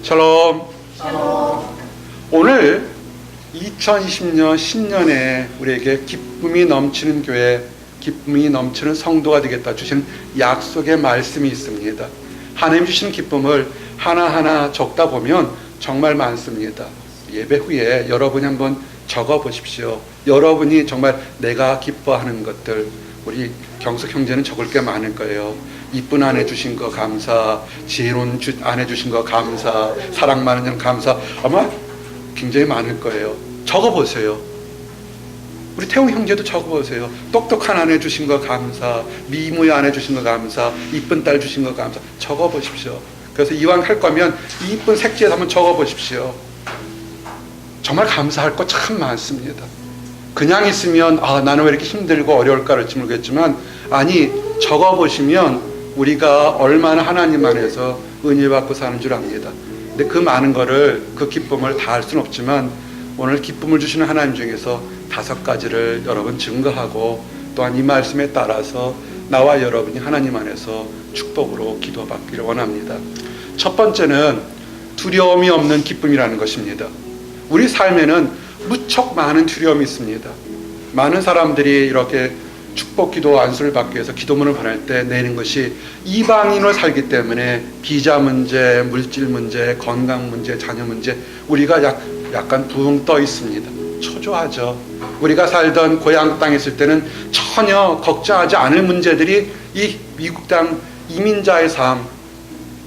샬롬. 샬롬. 오늘 2020년 신년에 우리에게 기쁨이 넘치는 교회, 기쁨이 넘치는 성도가 되겠다 주신 약속의 말씀이 있습니다. 하나님 주신 기쁨을 하나하나 적다 보면 정말 많습니다. 예배 후에 여러분이 한번 적어 보십시오. 여러분이 정말 내가 기뻐하는 것들, 우리 경석 형제는 적을 게 많을 거예요. 이쁜 아내 주신 거 감사, 지혜로운 아내 주신 거 감사, 사랑 많은 형 감사, 아마 굉장히 많을 거예요. 적어보세요. 우리 태웅 형제도 적어보세요. 똑똑한 아내 주신 거 감사, 미모의 아내 주신 거 감사, 이쁜 딸 주신 거 감사. 적어보십시오. 그래서 이왕 할 거면 이쁜 색지에서 한번 적어보십시오. 정말 감사할 거 참 많습니다. 그냥 있으면 나는 왜 이렇게 힘들고 어려울까 할지 모르겠지만, 아니 적어보시면 우리가 얼마나 하나님 안에서 은혜 받고 사는 줄 압니다. 근데 그 많은 거를, 그 기쁨을 다 할 수는 없지만 오늘 기쁨을 주시는 하나님 중에서 5가지를 여러분 증거하고, 또한 이 말씀에 따라서 나와 여러분이 하나님 안에서 축복으로 기도받기를 원합니다. 첫 번째는 두려움이 없는 기쁨이라는 것입니다. 우리 삶에는 무척 많은 두려움이 있습니다. 많은 사람들이 이렇게 축복 기도 안수를 받기 위해서 기도문을 보낼 때 내는 것이 이방인으로 살기 때문에 비자 문제, 물질 문제, 건강 문제, 자녀 문제, 우리가 약간 붕 떠 있습니다. 초조하죠. 우리가 살던 고향 땅에 있을 때는 전혀 걱정하지 않을 문제들이 이 미국 땅 이민자의 삶,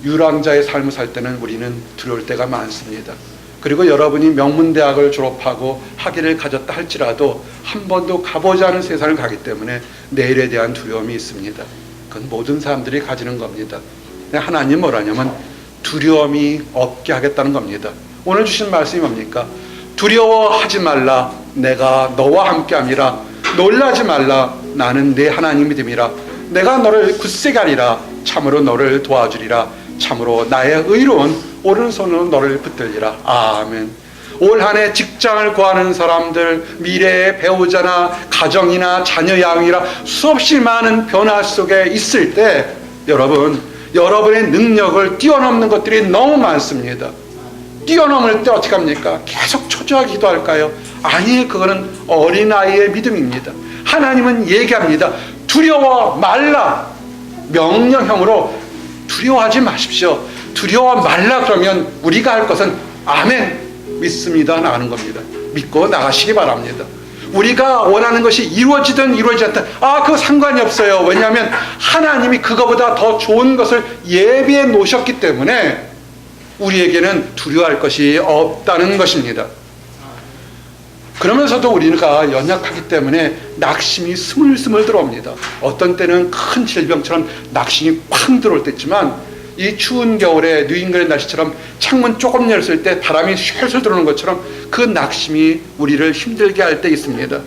유랑자의 삶을 살 때는 우리는 두려울 때가 많습니다. 그리고 여러분이 명문대학을 졸업하고 학위를 가졌다 할지라도 한 번도 가보지 않은 세상을 가기 때문에 내일에 대한 두려움이 있습니다. 그건 모든 사람들이 가지는 겁니다. 하나님 뭐라냐면 두려움이 없게 하겠다는 겁니다. 오늘 주신 말씀이 뭡니까? 두려워하지 말라, 내가 너와 함께함이라. 놀라지 말라, 나는 내 하나님 믿음이라. 내가 너를 굳세게 하리라. 참으로 너를 도와주리라. 참으로 나의 의로운 오른손으로 너를 붙들리라. 아멘. 올 한 해 직장을 구하는 사람들, 미래의 배우자나 가정이나 자녀 양육이라 수없이 많은 변화 속에 있을 때 여러분의 능력을 뛰어넘는 것들이 너무 많습니다. 뛰어넘을 때 어떻게 합니까? 계속 초조하게 기도할까요? 아니, 그거는 어린아이의 믿음입니다. 하나님은 얘기합니다. 두려워 말라. 명령형으로 두려워하지 마십시오. 두려워 말라. 그러면 우리가 할 것은 아멘, 믿습니다, 나가는 겁니다. 믿고 나가시기 바랍니다. 우리가 원하는 것이 이루어지든 이루어지지 않든 그거 상관이 없어요. 왜냐하면 하나님이 그거보다 더 좋은 것을 예비해 놓으셨기 때문에 우리에게는 두려워할 것이 없다는 것입니다. 그러면서도 우리가 연약하기 때문에 낙심이 스물스물 들어옵니다. 어떤 때는 큰 질병처럼 낙심이 쾅 들어올 때 있지만, 이 추운 겨울에 뉴잉글랜드 날씨처럼 창문 조금 열었을 때 바람이 쉴쉴 들어오는 것처럼 그 낙심이 우리를 힘들게 할 때 있습니다.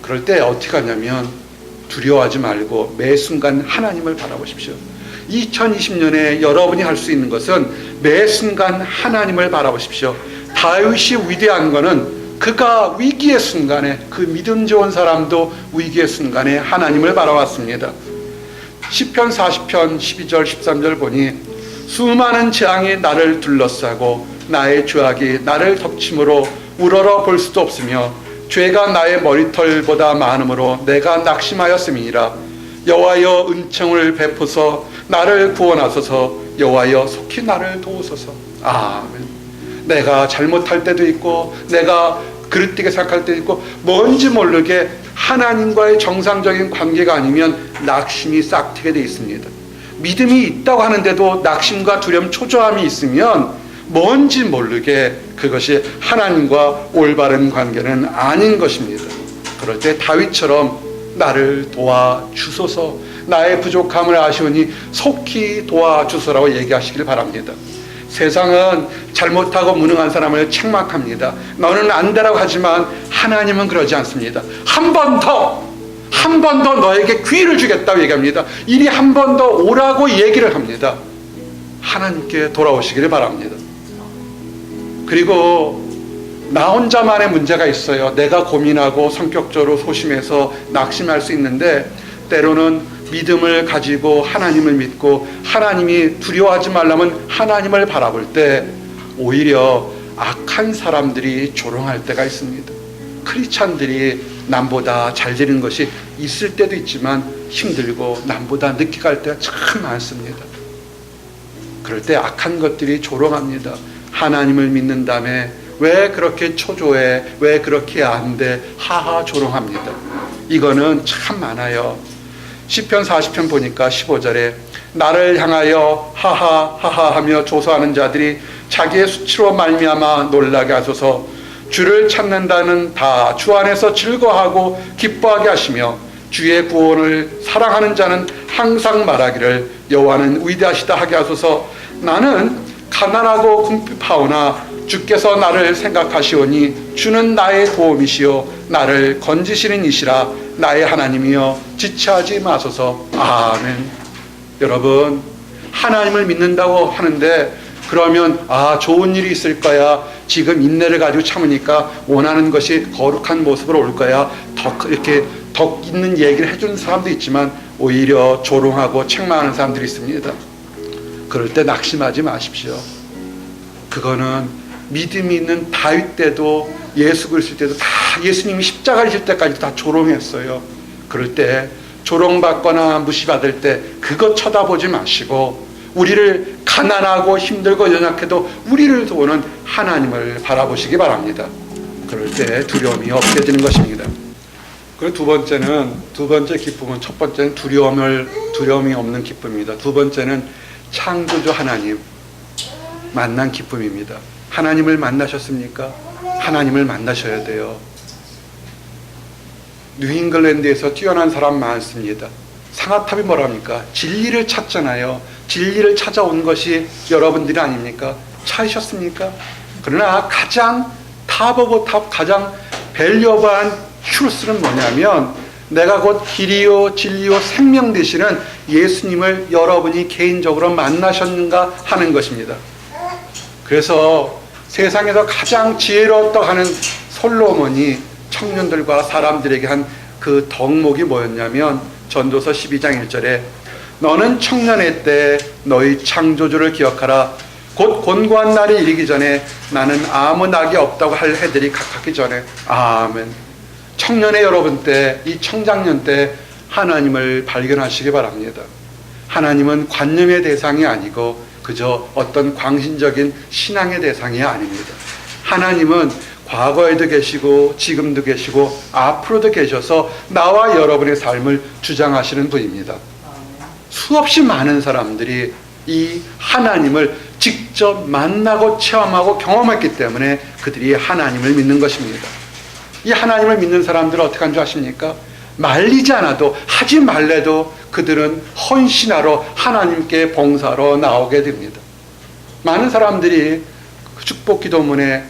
그럴 때 어떻게 하냐면 두려워하지 말고 매 순간 하나님을 바라보십시오. 2020년에 여러분이 할 수 있는 것은 매 순간 하나님을 바라보십시오. 다윗이 위대한 거는 그가 위기의 순간에, 그 믿음 좋은 사람도 위기의 순간에 하나님을 바라봤습니다. 시편 40편 12절 13절 보니 수많은 재앙이 나를 둘러싸고 나의 죄악이 나를 덮침으로 우러러 볼 수도 없으며 죄가 나의 머리털보다 많음으로 내가 낙심하였음이니라. 여호와여 은총을 베푸서 나를 구원하소서. 여호와여 속히 나를 도우소서. 아멘. 내가 잘못할 때도 있고 내가 그릇되게 생각할 때도 있고 뭔지 모르게 하나님과의 정상적인 관계가 아니면 낙심이 싹트게 되어 있습니다. 믿음이 있다고 하는데도 낙심과 두려움, 초조함이 있으면 뭔지 모르게 그것이 하나님과 올바른 관계는 아닌 것입니다. 그럴 때 다윗처럼 나를 도와주소서, 나의 부족함을 아시오니 속히 도와주소라고 얘기하시길 바랍니다. 세상은 잘못하고 무능한 사람을 책망합니다. 너는 안 되라고 하지만 하나님은 그러지 않습니다. 한 번 더 너에게 기회를 주겠다고 얘기합니다. 이리 한 번 더 오라고 얘기를 합니다. 하나님께 돌아오시기를 바랍니다. 그리고 나 혼자만의 문제가 있어요. 내가 고민하고 성격적으로 소심해서 낙심할 수 있는데, 때로는 믿음을 가지고 하나님을 믿고 하나님이 두려워하지 말라면 하나님을 바라볼 때 오히려 악한 사람들이 조롱할 때가 있습니다. 크리스찬들이 남보다 잘 되는 것이 있을 때도 있지만 힘들고 남보다 늦게 갈 때가 참 많습니다. 그럴 때 악한 것들이 조롱합니다. 하나님을 믿는다며 왜 그렇게 초조해? 왜 그렇게 안 돼? 하하 조롱합니다. 이거는 참 많아요. 시편 40편 보니까 15절에 나를 향하여 하하 하하 하며 조소하는 자들이 자기의 수치로 말미암아 놀라게 하소서. 주를 찾는다는 다 주 안에서 즐거워하고 기뻐하게 하시며 주의 구원을 사랑하는 자는 항상 말하기를 여호와는 위대하시다 하게 하소서. 나는 가난하고 궁핍하오나 주께서 나를 생각하시오니 주는 나의 도움이시오 나를 건지시는 이시라 나의 하나님이여 지체하지 마소서. 아멘. 여러분, 하나님을 믿는다고 하는데 그러면 좋은 일이 있을 거야, 지금 인내를 가지고 참으니까 원하는 것이 거룩한 모습으로 올 거야, 이렇게 덕 있는 얘기를 해주는 사람도 있지만 오히려 조롱하고 책망하는 사람들이 있습니다. 그럴 때 낙심하지 마십시오. 그거는 믿음이 있는 다윗 때도 예수 그리스도 때도 다 예수님이 십자가를 질 때까지 다 조롱했어요. 그럴 때 조롱받거나 무시받을 때 그것 쳐다보지 마시고 우리를 가난하고 힘들고 연약해도 우리를 도우는 하나님을 바라보시기 바랍니다. 그럴 때 두려움이 없게 되는 것입니다. 그리고 두 번째 기쁨은, 첫 번째는 두려움이 없는 기쁨입니다. 두 번째는 창조주 하나님 만난 기쁨입니다. 하나님을 만나셨습니까? 하나님을 만나셔야 돼요. 뉴잉글랜드에서 뛰어난 사람 많습니다. 상아탑이 뭐랍니까? 진리를 찾잖아요. 진리를 찾아온 것이 여러분들이 아닙니까? 찾으셨습니까? 그러나 가장 탑 오브 탑, 가장 밸류어블한 트루스는 뭐냐면 내가 곧 길이요 진리요 생명 되시는 예수님을 여러분이 개인적으로 만나셨는가 하는 것입니다. 그래서 세상에서 가장 지혜로웠다고 하는 솔로몬이 청년들과 사람들에게 한 그 덕목이 뭐였냐면 전도서 12장 1절에 너는 청년의 때 너희 창조주를 기억하라. 곧 곤고한 날이 이르기 전에 나는 아무 낙이 없다고 할 해들이 각하기 전에. 아멘. 청년의 여러분 때, 이 청장년 때 하나님을 발견하시기 바랍니다. 하나님은 관념의 대상이 아니고 그저 어떤 광신적인 신앙의 대상이 아닙니다. 하나님은 과거에도 계시고 지금도 계시고 앞으로도 계셔서 나와 여러분의 삶을 주장하시는 분입니다. 수없이 많은 사람들이 이 하나님을 직접 만나고 체험하고 경험했기 때문에 그들이 하나님을 믿는 것입니다. 이 하나님을 믿는 사람들은 어떻게 하는 줄 아십니까? 말리지 않아도, 하지 말래도 그들은 헌신하러 하나님께 봉사로 나오게 됩니다. 많은 사람들이 축복 기도문에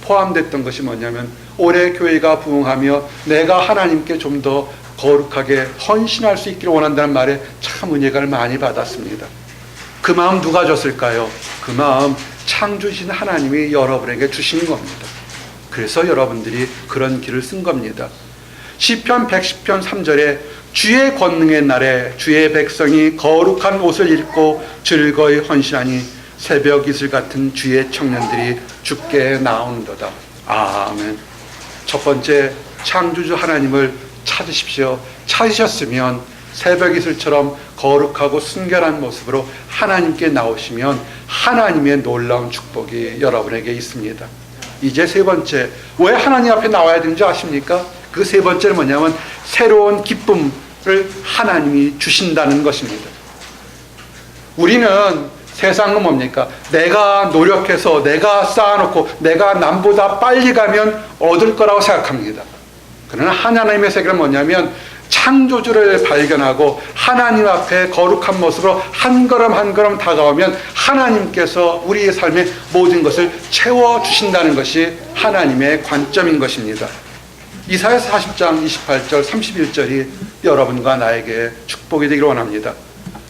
포함됐던 것이 뭐냐면 올해 교회가 부흥하며 내가 하나님께 좀 더 거룩하게 헌신할 수 있기를 원한다는 말에 참 은혜를 많이 받았습니다. 그 마음 누가 줬을까요? 그 마음 창조주신 하나님이 여러분에게 주신 겁니다. 그래서 여러분들이 그런 길을 쓴 겁니다. 시편 110편 3절에 주의 권능의 날에 주의 백성이 거룩한 옷을 입고 즐거이 헌신하니 새벽 이슬 같은 주의 청년들이 주께 나오는도다. 아멘. 첫 번째, 창조주 하나님을 찾으십시오. 찾으셨으면 새벽 이슬처럼 거룩하고 순결한 모습으로 하나님께 나오시면 하나님의 놀라운 축복이 여러분에게 있습니다. 이제 세 번째, 왜 하나님 앞에 나와야 되는지 아십니까? 그 세 번째는 뭐냐면 새로운 기쁨을 하나님이 주신다는 것입니다. 우리는 세상은 뭡니까? 내가 노력해서 내가 쌓아놓고 내가 남보다 빨리 가면 얻을 거라고 생각합니다. 그러나 하나님의 세계는 뭐냐면 창조주를 발견하고 하나님 앞에 거룩한 모습으로 한 걸음 한 걸음 다가오면 하나님께서 우리의 삶의 모든 것을 채워주신다는 것이 하나님의 관점인 것입니다. 이사야서 40장 28절 31절이 여러분과 나에게 축복이 되기를 원합니다.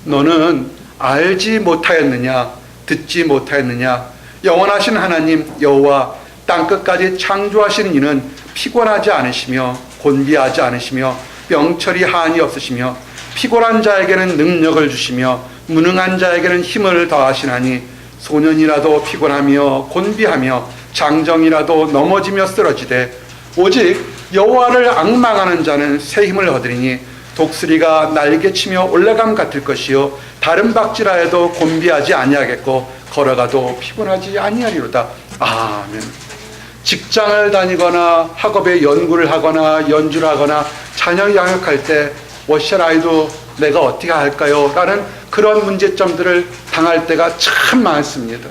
너는 알지 못하였느냐? 듣지 못하였느냐? 영원하신 하나님 여호와 땅끝까지 창조하신 이는 피곤하지 않으시며 곤비하지 않으시며 명철이 한이 없으시며 피곤한 자에게는 능력을 주시며 무능한 자에게는 힘을 더하시나니 소년이라도 피곤하며 곤비하며 장정이라도 넘어지며 쓰러지되 오직 여호와를 앙망하는 자는 새 힘을 얻으리니 독수리가 날개치며 올라감 같을 것이요 다른 박질하여도 곤비하지 아니하겠고 걸어가도 피곤하지 아니하리로다. 아멘. 직장을 다니거나 학업에 연구를 하거나 연주를 하거나 자녀 양육할 때 What shall I do? 내가 어떻게 할까요? 라는 그런 문제점들을 당할 때가 참 많습니다.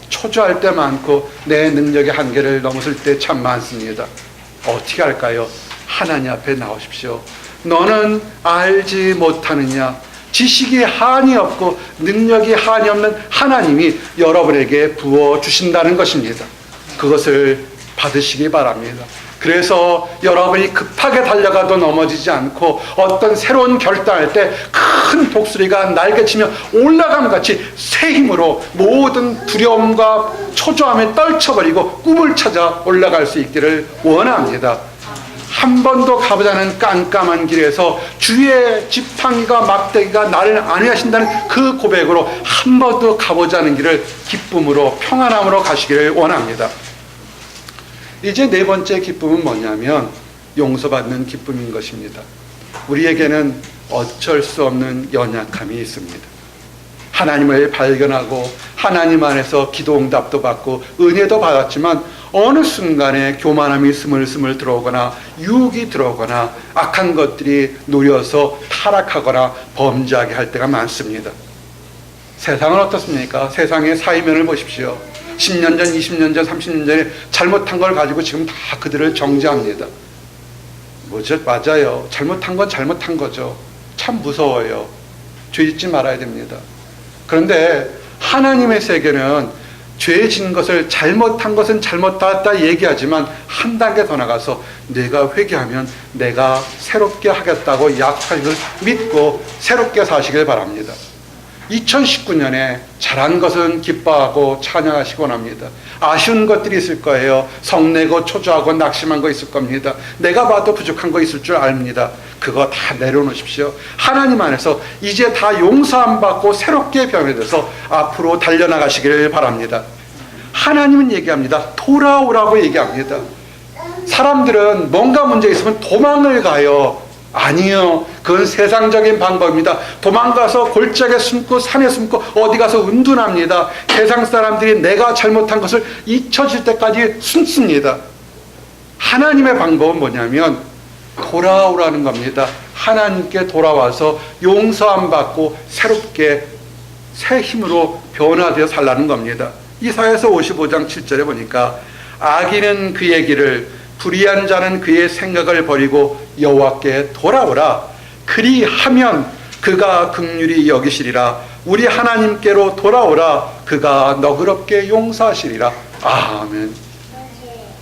초조할 때 많고 내 능력의 한계를 넘어설 때 참 많습니다. 어떻게 할까요? 하나님 앞에 나오십시오. 너는 알지 못하느냐? 지식이 한이 없고 능력이 한이 없는 하나님이 여러분에게 부어주신다는 것입니다. 그것을 받으시기 바랍니다. 그래서 여러분이 급하게 달려가도 넘어지지 않고 어떤 새로운 결단할 때 큰 독수리가 날개치며 올라감같이 새 힘으로 모든 두려움과 초조함에 떨쳐버리고 꿈을 찾아 올라갈 수 있기를 원합니다. 한 번도 가보지 않은 깜깜한 길에서 주의 지팡이가 막대기가 나를 안위하신다는 그 고백으로 한 번도 가보지 않은 길을 기쁨으로 평안함으로 가시기를 원합니다. 이제 네 번째 기쁨은 뭐냐면 용서받는 기쁨인 것입니다. 우리에게는 어쩔 수 없는 연약함이 있습니다. 하나님을 발견하고 하나님 안에서 기도응답도 받고 은혜도 받았지만 어느 순간에 교만함이 스물스물 들어오거나 유혹이 들어오거나 악한 것들이 노려서 타락하거나 범죄하게 할 때가 많습니다. 세상은 어떻습니까? 세상의 사이면을 보십시오. 10년 전, 20년 전, 30년 전에 잘못한 걸 가지고 지금 다 그들을 정죄합니다. 뭐죠? 맞아요. 잘못한 건 잘못한 거죠. 참 무서워요. 죄 짓지 말아야 됩니다. 그런데 하나님의 세계는 죄 진 것을 잘못한 것은 잘못했다 얘기하지만 한 단계 더 나가서 내가 회개하면 내가 새롭게 하겠다고 약속을 믿고 새롭게 사시길 바랍니다. 2019년에 잘한 것은 기뻐하고 찬양하시기 원합니다. 아쉬운 것들이 있을 거예요. 성내고 초조하고 낙심한 거 있을 겁니다. 내가 봐도 부족한 거 있을 줄 압니다. 그거 다 내려놓으십시오. 하나님 안에서 이제 다 용서함 받고 새롭게 변해져서 앞으로 달려나가시기를 바랍니다. 하나님은 얘기합니다. 돌아오라고 얘기합니다. 사람들은 뭔가 문제 있으면 도망을 가요. 아니요. 그건 세상적인 방법입니다. 도망가서 골짜기에 숨고 산에 숨고 어디 가서 은둔합니다. 세상 사람들이 내가 잘못한 것을 잊혀질 때까지 숨습니다. 하나님의 방법은 뭐냐면 돌아오라는 겁니다. 하나님께 돌아와서 용서함 받고 새롭게 새 힘으로 변화되어 살라는 겁니다. 이사야서 55장 7절에 보니까 악인은 그의 길을 불의한 자는 그의 생각을 버리고 여호와께 돌아오라. 그리하면 그가 긍휼히 여기시리라. 우리 하나님께로 돌아오라. 그가 너그럽게 용서하시리라. 아멘.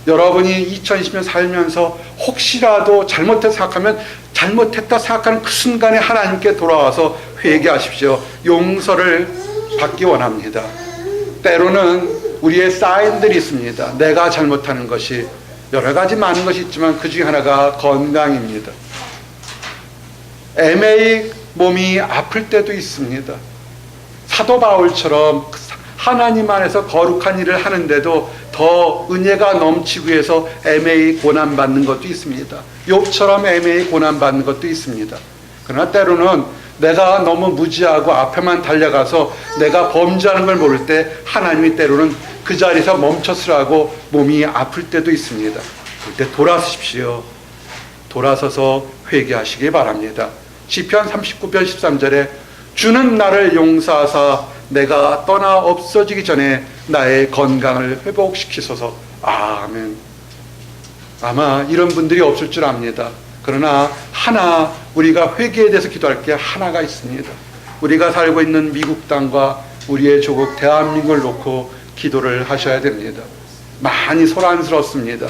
여러분이 2020년 살면서 혹시라도 잘못했다 생각하는 그 순간에 하나님께 돌아와서 회개하십시오. 용서를 받기 원합니다. 때로는 우리의 사인들이 있습니다. 내가 잘못하는 것이 여러 가지 많은 것이 있지만 그 중에 하나가 건강입니다. 애매히 몸이 아플 때도 있습니다. 사도 바울처럼 하나님 안에서 거룩한 일을 하는데도 더 은혜가 넘치기 위해서 애매히 고난받는 것도 있습니다. 욥처럼 애매히 고난받는 것도 있습니다. 그러나 때로는 내가 너무 무지하고 앞에만 달려가서 내가 범죄하는 걸 모를 때 하나님이 때로는 그 자리에서 멈춰서라고 몸이 아플 때도 있습니다. 그때 돌아서십시오. 돌아서서 회개하시기 바랍니다. 시편 39편 13절에 주는 나를 용서하사 내가 떠나 없어지기 전에 나의 건강을 회복시키소서. 아멘. 아마 이런 분들이 없을 줄 압니다. 그러나 하나 우리가 회개에 대해서 기도할 게 하나가 있습니다. 우리가 살고 있는 미국 땅과 우리의 조국 대한민국을 놓고 기도를 하셔야 됩니다. 많이 소란스럽습니다.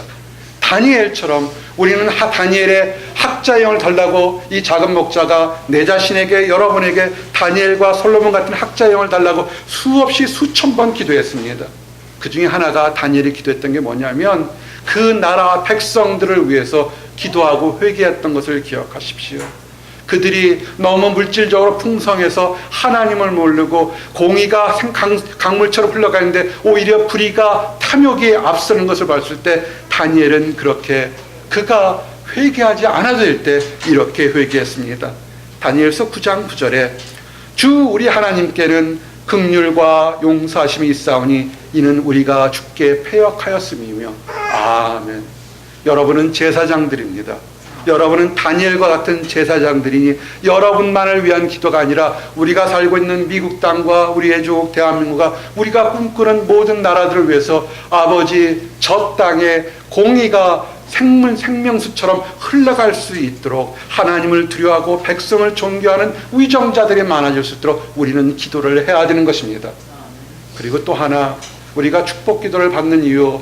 다니엘처럼 우리는 다니엘의 학자의 영을 달라고 이 작은 목자가 내 자신에게 여러분에게 다니엘과 솔로몬 같은 학자의 영을 달라고 수없이 수천 번 기도했습니다. 그 중에 하나가 다니엘이 기도했던 게 뭐냐면 그 나라 백성들을 위해서 기도하고 회개했던 것을 기억하십시오. 그들이 너무 물질적으로 풍성해서 하나님을 모르고 공의가 강물처럼 흘러가는데 오히려 불의가 탐욕에 앞서는 것을 봤을 때 다니엘은 그렇게 그가 회개하지 않아도 될 때 이렇게 회개했습니다. 다니엘서 9장 9절에 주 우리 하나님께는 긍휼과 용서하심이 있사오니 이는 우리가 주께 패역하였음이며. 아멘. 여러분은 제사장들입니다. 여러분은 다니엘과 같은 제사장들이니 여러분만을 위한 기도가 아니라 우리가 살고 있는 미국 땅과 우리의 조국 대한민국과 우리가 꿈꾸는 모든 나라들을 위해서 아버지 저 땅에 공의가 생명수처럼 흘러갈 수 있도록 하나님을 두려워하고 백성을 존경하는 위정자들이 많아질 수 있도록 우리는 기도를 해야 되는 것입니다. 그리고 또 하나, 우리가 축복 기도를 받는 이유,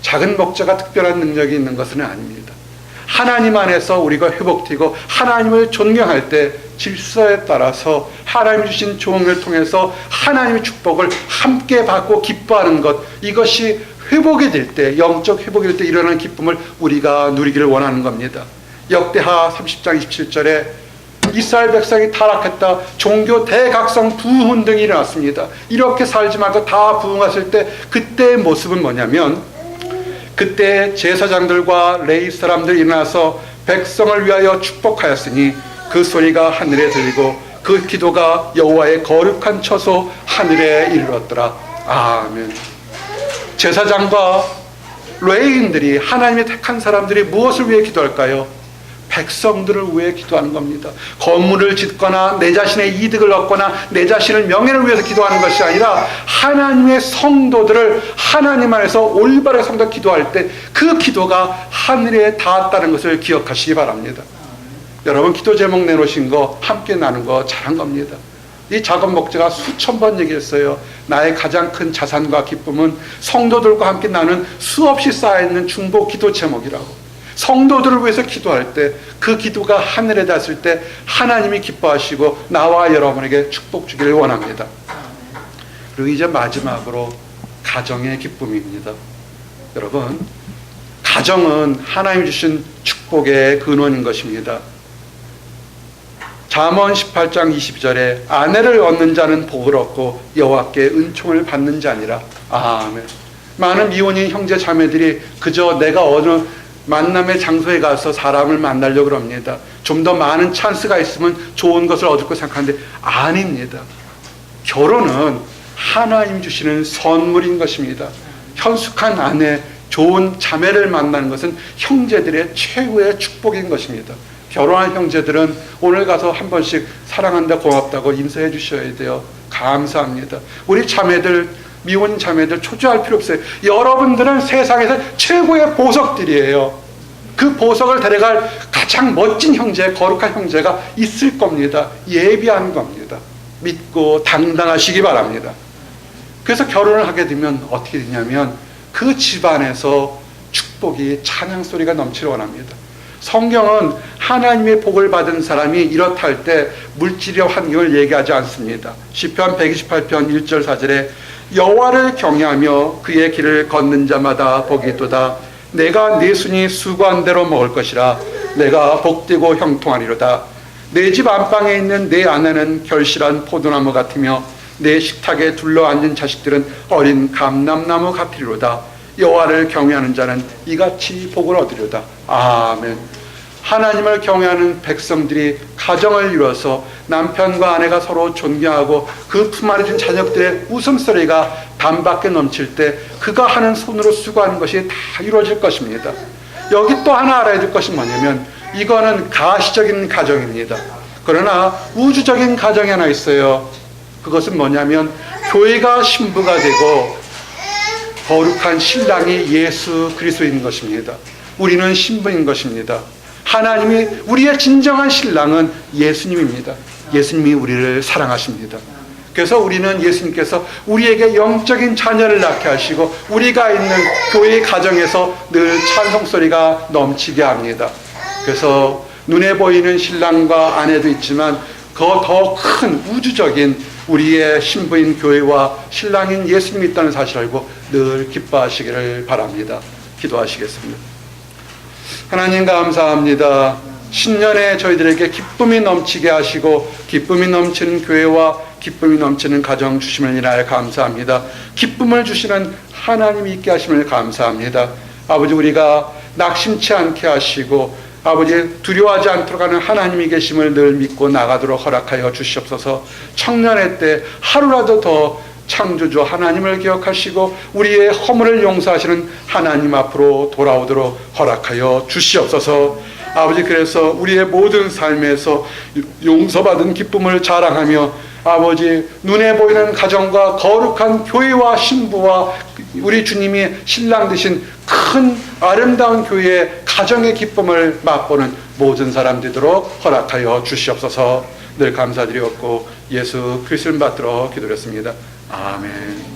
작은 목자가 특별한 능력이 있는 것은 아닙니다. 하나님 안에서 우리가 회복되고 하나님을 존경할 때 질서에 따라서 하나님 주신 조응을 통해서 하나님의 축복을 함께 받고 기뻐하는 것, 이것이 회복이 될 때, 영적 회복이 될 때 일어나는 기쁨을 우리가 누리기를 원하는 겁니다. 역대하 30장 27절에 이스라엘 백성이 타락했다. 종교 대각성 부흥 등이 일어났습니다. 이렇게 살지 말고 다 부흥했을 때 그때의 모습은 뭐냐면, 그때 제사장들과 레위 사람들이 일어나서 백성을 위하여 축복하였으니 그 소리가 하늘에 들리고 그 기도가 여호와의 거룩한 처소 하늘에 이르렀더라. 아멘. 제사장과 레위인들이, 하나님의 택한 사람들이 무엇을 위해 기도할까요? 백성들을 위해 기도하는 겁니다. 건물을 짓거나 내 자신의 이득을 얻거나 내 자신의 명예를 위해서 기도하는 것이 아니라 하나님의 성도들을 하나님 안에서 올바르게 성도 기도할 때 그 기도가 하늘에 닿았다는 것을 기억하시기 바랍니다. 여러분, 기도 제목 내놓으신 거 함께 나눈 거 잘한 겁니다. 이 작은 목자가 수천 번 얘기했어요. 나의 가장 큰 자산과 기쁨은 성도들과 함께 나눈 수없이 쌓여있는 중보 기도 제목이라고. 성도들을 위해서 기도할 때 그 기도가 하늘에 닿았을 때 하나님이 기뻐하시고 나와 여러분에게 축복 주기를 원합니다. 그리고 이제 마지막으로 가정의 기쁨입니다. 여러분, 가정은 하나님 주신 축복의 근원인 것입니다. 잠언 18장 22절에 아내를 얻는 자는 복을 얻고 여호와께 은총을 받는 자니라. 아멘. 많은 미혼인 형제 자매들이 그저 내가 어느 만남의 장소에 가서 사람을 만나려고 합니다. 좀 더 많은 찬스가 있으면 좋은 것을 얻을 거 생각하는데 아닙니다. 결혼은 하나님 주시는 선물인 것입니다. 현숙한 아내, 좋은 자매를 만나는 것은 형제들의 최고의 축복인 것입니다. 결혼한 형제들은 오늘 가서 한 번씩 사랑한다, 고맙다고 인사해 주셔야 돼요. 감사합니다. 우리 자매들, 미혼 자매들 초조할 필요 없어요. 여러분들은 세상에서 최고의 보석들이에요. 그 보석을 데려갈 가장 멋진 형제, 거룩한 형제가 있을 겁니다. 예비하는 겁니다. 믿고 당당하시기 바랍니다. 그래서 결혼을 하게 되면 어떻게 되냐면 그 집안에서 축복이, 찬양 소리가 넘치길 원합니다. 성경은 하나님의 복을 받은 사람이 이렇다 할 때 물질의 환경을 얘기하지 않습니다. 시편 128편 1절 4절에 여호와를 경외하며 그의 길을 걷는 자마다 복이 있도다. 내가 네 순이 수고한 대로 먹을 것이라. 내가 복되고 형통하리로다. 내 집 안방에 있는 내 아내는 결실한 포도나무 같으며 내 식탁에 둘러앉은 자식들은 어린 감람나무 같으리로다. 여호와를 경외하는 자는 이같이 복을 얻으리로다. 아멘. 하나님을 경외하는 백성들이 가정을 이루어서 남편과 아내가 서로 존경하고 그 품 안에 든 자녀들의 웃음소리가 담밖에 넘칠 때 그가 하는 손으로 수고하는 것이 다 이루어질 것입니다. 여기 또 하나 알아야 될 것이 뭐냐면 이거는 가시적인 가정입니다. 그러나 우주적인 가정이 하나 있어요. 그것은 뭐냐면 교회가 신부가 되고 거룩한 신랑이 예수 그리스도인 것입니다. 우리는 신부인 것입니다. 하나님이, 우리의 진정한 신랑은 예수님입니다. 예수님이 우리를 사랑하십니다. 그래서 우리는 예수님께서 우리에게 영적인 자녀를 낳게 하시고 우리가 있는 교회의 가정에서 늘 찬송소리가 넘치게 합니다. 그래서 눈에 보이는 신랑과 아내도 있지만 그 더 큰 우주적인 우리의 신부인 교회와 신랑인 예수님이 있다는 사실을 알고 늘 기뻐하시기를 바랍니다. 기도하시겠습니다. 하나님 감사합니다. 신년에 저희들에게 기쁨이 넘치게 하시고 기쁨이 넘치는 교회와 기쁨이 넘치는 가정 주심을 인하여 감사합니다. 기쁨을 주시는 하나님이 있게 하심을 감사합니다. 아버지, 우리가 낙심치 않게 하시고 아버지, 두려워하지 않도록 하는 하나님이 계심을 늘 믿고 나가도록 허락하여 주시옵소서. 청년의 때 하루라도 더 창조주 하나님을 기억하시고 우리의 허물을 용서하시는 하나님 앞으로 돌아오도록 허락하여 주시옵소서. 아버지, 그래서 우리의 모든 삶에서 용서받은 기쁨을 자랑하며 아버지, 눈에 보이는 가정과 거룩한 교회와 신부와 우리 주님이 신랑 되신 큰 아름다운 교회의 가정의 기쁨을 맛보는 모든 사람 되도록 허락하여 주시옵소서. 늘 감사드리옵고 예수 그리스도를 받들어 기도했습니다. 아멘.